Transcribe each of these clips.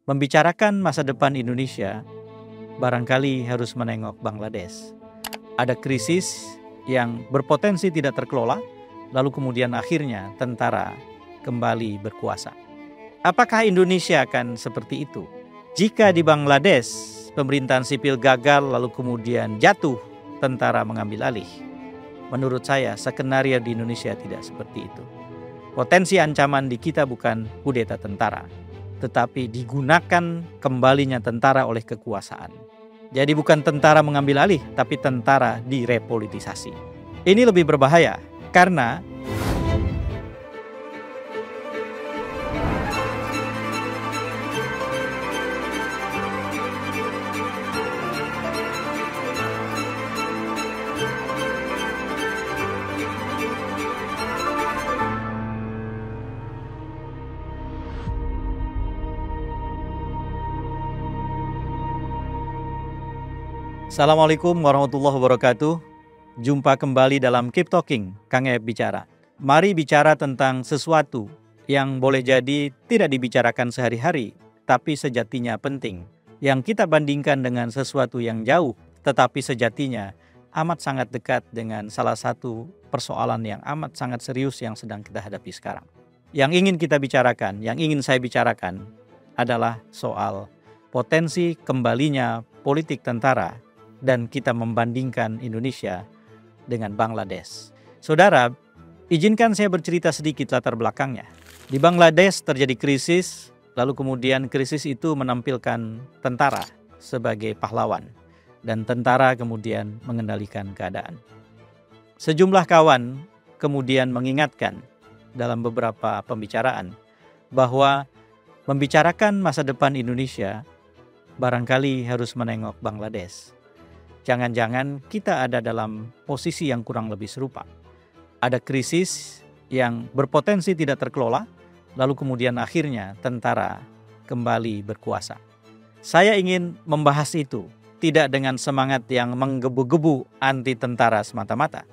Membicarakan masa depan Indonesia, barangkali harus menengok Bangladesh. Ada krisis yang berpotensi tidak terkelola, lalu kemudian akhirnya tentara kembali berkuasa. Apakah Indonesia akan seperti itu? Jika di Bangladesh pemerintahan sipil gagal lalu kemudian jatuh, tentara mengambil alih. Menurut saya, skenario di Indonesia tidak seperti itu. Potensi ancaman di kita bukan kudeta tentara, tetapi digunakan kembalinya tentara oleh kekuasaan. Jadi bukan tentara mengambil alih, tapi tentara direpolitisasi. Ini lebih berbahaya karena Assalamualaikum warahmatullahi wabarakatuh. Jumpa kembali dalam Keep Talking, Kang Ep Bicara. Mari bicara tentang sesuatu yang boleh jadi tidak dibicarakan sehari-hari, tapi sejatinya penting. Yang kita bandingkan dengan sesuatu yang jauh, tetapi sejatinya amat sangat dekat dengan salah satu persoalan yang amat sangat serius yang sedang kita hadapi sekarang. Yang ingin kita bicarakan, yang ingin saya bicarakan adalah soal potensi kembalinya politik tentara dan kita membandingkan Indonesia dengan Bangladesh. Saudara, izinkan saya bercerita sedikit latar belakangnya. Di Bangladesh terjadi krisis, lalu kemudian krisis itu menampilkan tentara sebagai pahlawan, dan tentara kemudian mengendalikan keadaan. Sejumlah kawan kemudian mengingatkan dalam beberapa pembicaraan bahwa membicarakan masa depan Indonesia barangkali harus menengok Bangladesh. Jangan-jangan kita ada dalam posisi yang kurang lebih serupa. Ada krisis yang berpotensi tidak terkelola, lalu kemudian akhirnya tentara kembali berkuasa. Saya ingin membahas itu, tidak dengan semangat yang menggebu-gebu anti tentara semata-mata,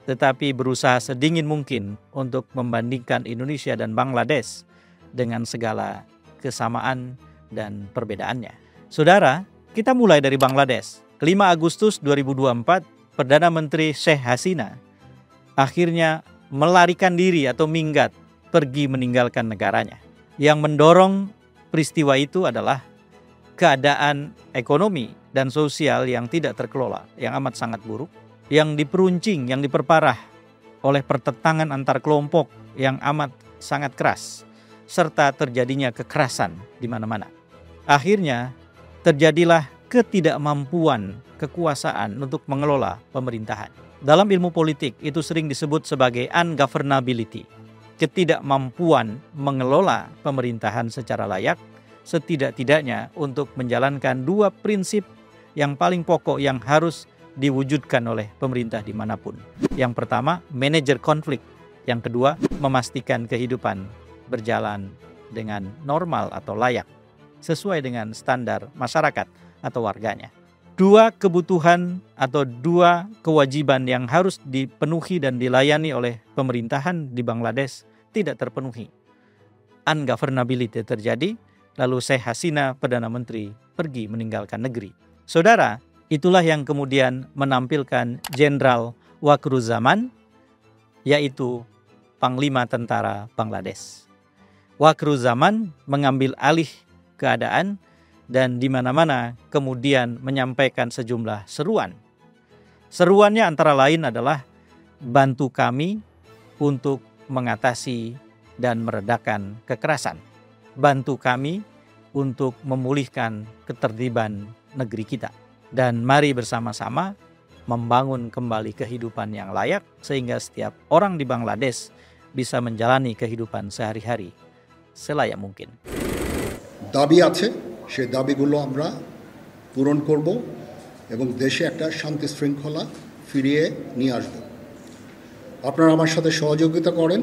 tetapi berusaha sedingin mungkin untuk membandingkan Indonesia dan Bangladesh dengan segala kesamaan dan perbedaannya. Saudara, kita mulai dari Bangladesh. 5 Agustus 2024, Perdana Menteri Sheikh Hasina akhirnya melarikan diri atau minggat pergi meninggalkan negaranya. Yang mendorong peristiwa itu adalah keadaan ekonomi dan sosial yang tidak terkelola, yang amat sangat buruk, yang diperuncing, yang diperparah oleh pertentangan antar kelompok yang amat sangat keras, serta terjadinya kekerasan di mana-mana. Akhirnya terjadilah ketidakmampuan kekuasaan untuk mengelola pemerintahan. Dalam ilmu politik itu sering disebut sebagai ungovernability. Ketidakmampuan mengelola pemerintahan secara layak, setidak-tidaknya untuk menjalankan 2 prinsip yang paling pokok yang harus diwujudkan oleh pemerintah dimanapun. Yang pertama, manajer konflik. Yang kedua, memastikan kehidupan berjalan dengan normal atau layak, sesuai dengan standar masyarakat atau warganya. 2 kebutuhan atau 2 kewajiban yang harus dipenuhi dan dilayani oleh pemerintahan di Bangladesh tidak terpenuhi. Ungovernability terjadi, lalu Sheikh Hasina, Perdana Menteri, pergi meninggalkan negeri. Saudara, itulah yang kemudian menampilkan Jenderal Wakruzaman, yaitu Panglima Tentara Bangladesh. Wakruzaman mengambil alih keadaan dan di mana-mana kemudian menyampaikan sejumlah seruan. Seruannya antara lain adalah bantu kami untuk mengatasi dan meredakan kekerasan. Bantu kami untuk memulihkan ketertiban negeri kita. Dan mari bersama-sama membangun kembali kehidupan yang layak sehingga setiap orang di Bangladesh bisa menjalani kehidupan sehari-hari selayak mungkin. দাবি আছে, সেই দাবিগুলো আমরা পূরণ করব এবং দেশে একটা শান্তি শৃঙ্খলা ফিরিয়ে নিয়ে আসব। আপনারা আমার সাথে সহযোগিতা করেন,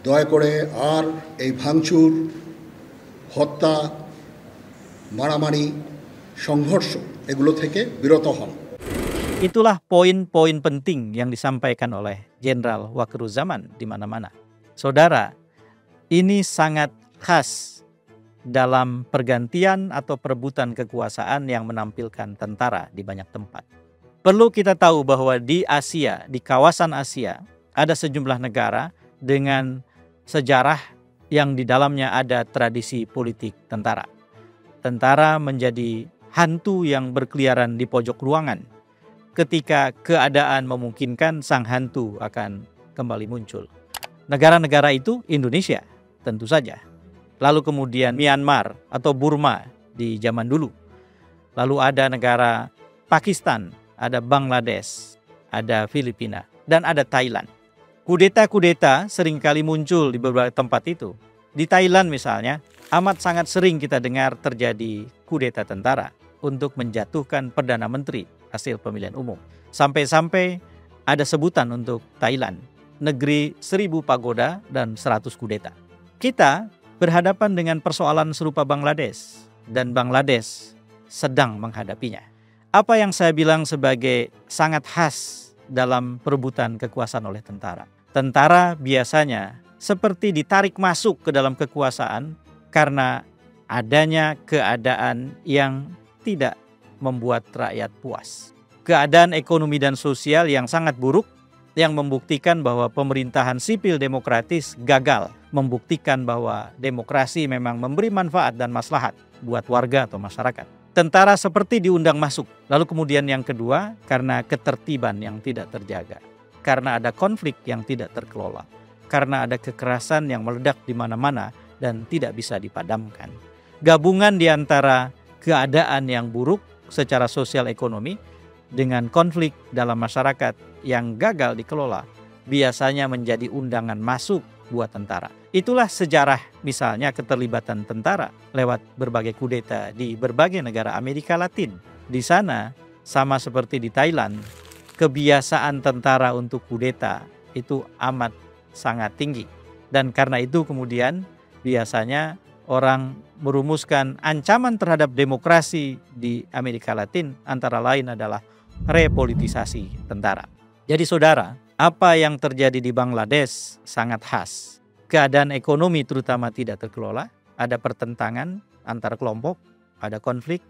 দয়া করে আর এই ভাঙচুর, হত্যা, মারামারি, সংঘর্ষ এগুলো থেকে বিরত হন। Itulah poin-poin penting yang disampaikan oleh Jenderal Wakruzaman di mana-mana. Saudara, ini sangat khas dalam pergantian atau perebutan kekuasaan yang menampilkan tentara di banyak tempat. Perlu kita tahu bahwa di Asia, di kawasan Asia, ada sejumlah negara dengan sejarah yang di dalamnya ada tradisi politik tentara. Tentara menjadi hantu yang berkeliaran di pojok ruangan. Ketika keadaan memungkinkan, sang hantu akan kembali muncul. Negara-negara itu Indonesia, tentu saja. Lalu kemudian Myanmar atau Burma di zaman dulu. Lalu ada negara Pakistan, ada Bangladesh, ada Filipina, dan ada Thailand. Kudeta-kudeta seringkali muncul di beberapa tempat itu. Di Thailand misalnya, amat sangat sering kita dengar terjadi kudeta tentara untuk menjatuhkan Perdana Menteri hasil pemilihan umum. Sampai-sampai ada sebutan untuk Thailand, negeri 1000 pagoda dan 100 kudeta. Kita berhadapan dengan persoalan serupa Bangladesh, dan Bangladesh sedang menghadapinya. Apa yang saya bilang sebagai sangat khas dalam perebutan kekuasaan oleh tentara. Tentara biasanya seperti ditarik masuk ke dalam kekuasaan karena adanya keadaan yang tidak membuat rakyat puas. Keadaan ekonomi dan sosial yang sangat buruk, yang membuktikan bahwa pemerintahan sipil demokratis gagal, membuktikan bahwa demokrasi memang memberi manfaat dan maslahat buat warga atau masyarakat. Tentara seperti diundang masuk. Lalu kemudian yang kedua, karena ketertiban yang tidak terjaga, karena ada konflik yang tidak terkelola, karena ada kekerasan yang meledak di mana-mana dan tidak bisa dipadamkan. Gabungan di antara keadaan yang buruk secara sosial ekonomi dengan konflik dalam masyarakat yang gagal dikelola biasanya menjadi undangan masuk buat tentara. Itulah sejarah misalnya keterlibatan tentara lewat berbagai kudeta di berbagai negara Amerika Latin. Di sana sama seperti di Thailand, kebiasaan tentara untuk kudeta itu amat sangat tinggi. Dan karena itu kemudian biasanya orang merumuskan ancaman terhadap demokrasi di Amerika Latin antara lain adalah repolitisasi tentara. Jadi saudara, apa yang terjadi di Bangladesh sangat khas. Keadaan ekonomi terutama tidak terkelola, ada pertentangan antar kelompok, ada konflik,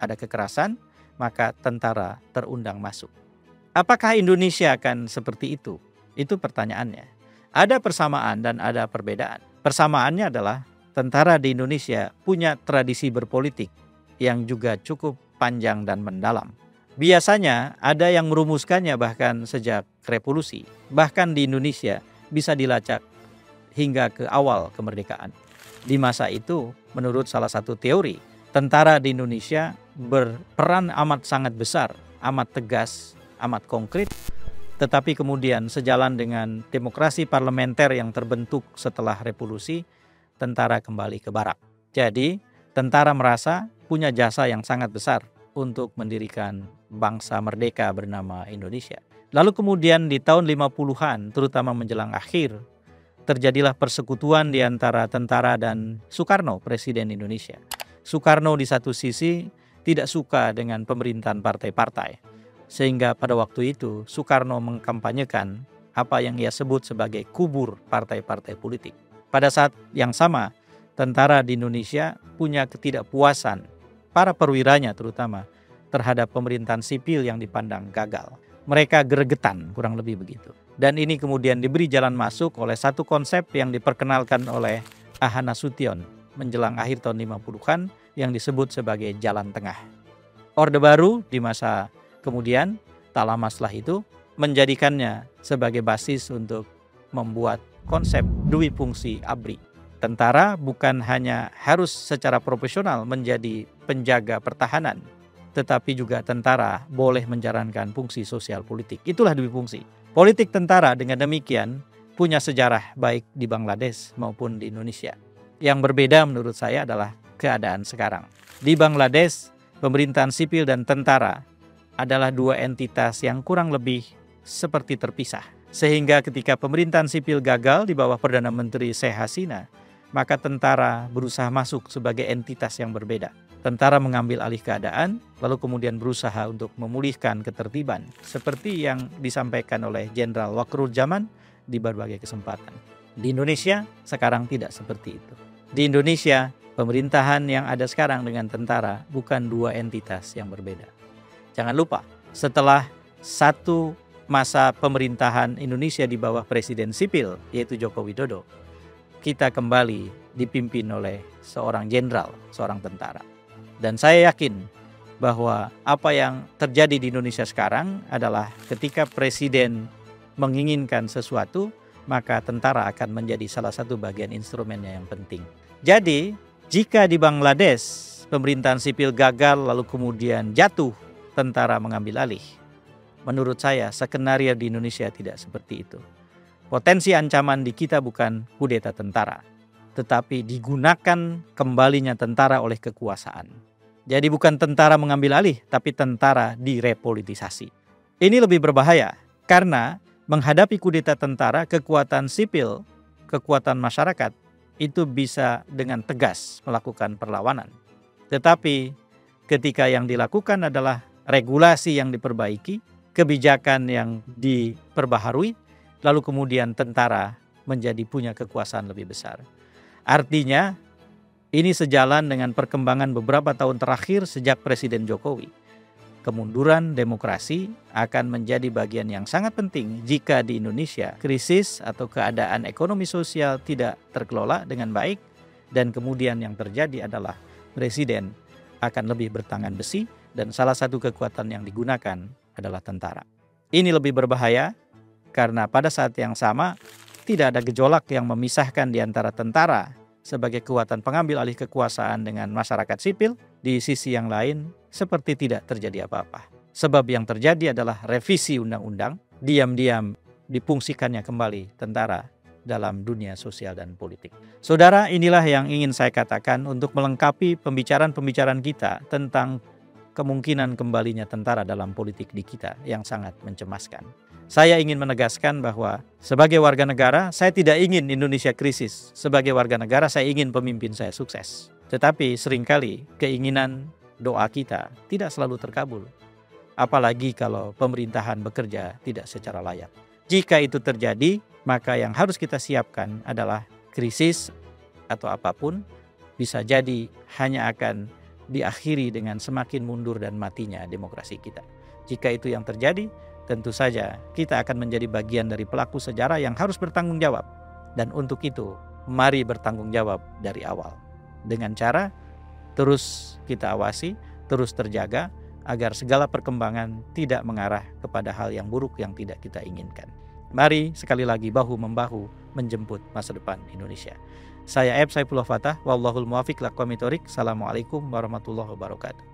ada kekerasan, maka tentara terundang masuk. Apakah Indonesia akan seperti itu? Itu pertanyaannya. Ada persamaan dan ada perbedaan. Persamaannya adalah tentara di Indonesia punya tradisi berpolitik yang juga cukup panjang dan mendalam. Biasanya ada yang merumuskannya bahkan sejak revolusi. Bahkan di Indonesia bisa dilacak hingga ke awal kemerdekaan. Di masa itu, menurut salah satu teori, tentara di Indonesia berperan amat sangat besar, amat tegas, amat konkret. Tetapi kemudian sejalan dengan demokrasi parlementer yang terbentuk setelah revolusi, tentara kembali ke barak. Jadi, tentara merasa punya jasa yang sangat besar untuk mendirikan bangsa merdeka bernama Indonesia. Lalu kemudian di tahun 50-an, terutama menjelang akhir, terjadilah persekutuan di antara tentara dan Soekarno, Presiden Indonesia. Soekarno di satu sisi tidak suka dengan pemerintahan partai-partai, sehingga pada waktu itu Soekarno mengkampanyekan apa yang ia sebut sebagai kubur partai-partai politik. Pada saat yang sama, tentara di Indonesia punya ketidakpuasan, para perwiranya terutama, terhadap pemerintahan sipil yang dipandang gagal. Mereka gregetan, kurang lebih begitu. Dan ini kemudian diberi jalan masuk oleh satu konsep yang diperkenalkan oleh A.H. Nasution menjelang akhir tahun 50-an yang disebut sebagai jalan tengah. Orde Baru di masa kemudian, tak lama setelah itu, menjadikannya sebagai basis untuk membuat konsep dui fungsi ABRI. Tentara bukan hanya harus secara profesional menjadi penjaga pertahanan, tetapi juga tentara boleh menjalankan fungsi sosial politik. Itulah dui fungsi. Politik tentara dengan demikian punya sejarah baik di Bangladesh maupun di Indonesia. Yang berbeda menurut saya adalah keadaan sekarang. Di Bangladesh, pemerintahan sipil dan tentara adalah dua entitas yang kurang lebih seperti terpisah. Sehingga ketika pemerintahan sipil gagal di bawah Perdana Menteri Sheikh Hasina, maka tentara berusaha masuk sebagai entitas yang berbeda. Tentara mengambil alih keadaan, lalu kemudian berusaha untuk memulihkan ketertiban, seperti yang disampaikan oleh Jenderal Wakrul-Zaman di berbagai kesempatan. Di Indonesia sekarang tidak seperti itu. Di Indonesia Pemerintahan yang ada sekarang dengan tentara bukan dua entitas yang berbeda. Jangan lupa, setelah satu masa pemerintahan Indonesia di bawah presiden sipil, yaitu Joko Widodo, kita kembali dipimpin oleh seorang jenderal, seorang tentara. Dan saya yakin bahwa apa yang terjadi di Indonesia sekarang adalah ketika presiden menginginkan sesuatu, maka tentara akan menjadi salah satu bagian instrumennya yang penting. Jadi, jika di Bangladesh pemerintahan sipil gagal lalu kemudian jatuh, tentara mengambil alih, menurut saya skenario di Indonesia tidak seperti itu. Potensi ancaman di kita bukan kudeta tentara, tetapi digunakan kembalinya tentara oleh kekuasaan. Jadi bukan tentara mengambil alih, tapi tentara direpolitisasi. Ini lebih berbahaya karena menghadapi kudeta tentara, kekuatan sipil, kekuatan masyarakat itu bisa dengan tegas melakukan perlawanan. Tetapi ketika yang dilakukan adalah regulasi yang diperbaiki, kebijakan yang diperbaharui, lalu kemudian tentara menjadi punya kekuasaan lebih besar. Artinya ini sejalan dengan perkembangan beberapa tahun terakhir sejak Presiden Jokowi. Kemunduran demokrasi akan menjadi bagian yang sangat penting jika di Indonesia krisis atau keadaan ekonomi sosial tidak terkelola dengan baik, dan kemudian yang terjadi adalah presiden akan lebih bertangan besi dan salah satu kekuatan yang digunakan adalah tentara. Ini lebih berbahaya karena pada saat yang sama tidak ada gejolak yang memisahkan di antara tentara sebagai kekuatan pengambil alih kekuasaan dengan masyarakat sipil. Di sisi yang lain seperti tidak terjadi apa-apa. Sebab yang terjadi adalah revisi undang-undang, diam-diam difungsikannya kembali tentara dalam dunia sosial dan politik. Saudara, inilah yang ingin saya katakan untuk melengkapi pembicaraan-pembicaraan kita tentang kemungkinan kembalinya tentara dalam politik di kita yang sangat mencemaskan. Saya ingin menegaskan bahwa sebagai warga negara, saya tidak ingin Indonesia krisis. Sebagai warga negara, saya ingin pemimpin saya sukses. Tetapi seringkali keinginan doa kita tidak selalu terkabul. Apalagi kalau pemerintahan bekerja tidak secara layak. Jika itu terjadi, maka yang harus kita siapkan adalah krisis atau apapun bisa jadi hanya akan diakhiri dengan semakin mundur dan matinya demokrasi kita. Jika itu yang terjadi, tentu saja kita akan menjadi bagian dari pelaku sejarah yang harus bertanggung jawab. Dan untuk itu, mari bertanggung jawab dari awal. Dengan cara terus kita awasi, terus terjaga, agar segala perkembangan tidak mengarah kepada hal yang buruk yang tidak kita inginkan. Mari sekali lagi bahu-membahu menjemput masa depan Indonesia. Saya Saifullah Fatah, wallahul muwafiq ila aqwamit thoriq. Assalamualaikum warahmatullahi wabarakatuh.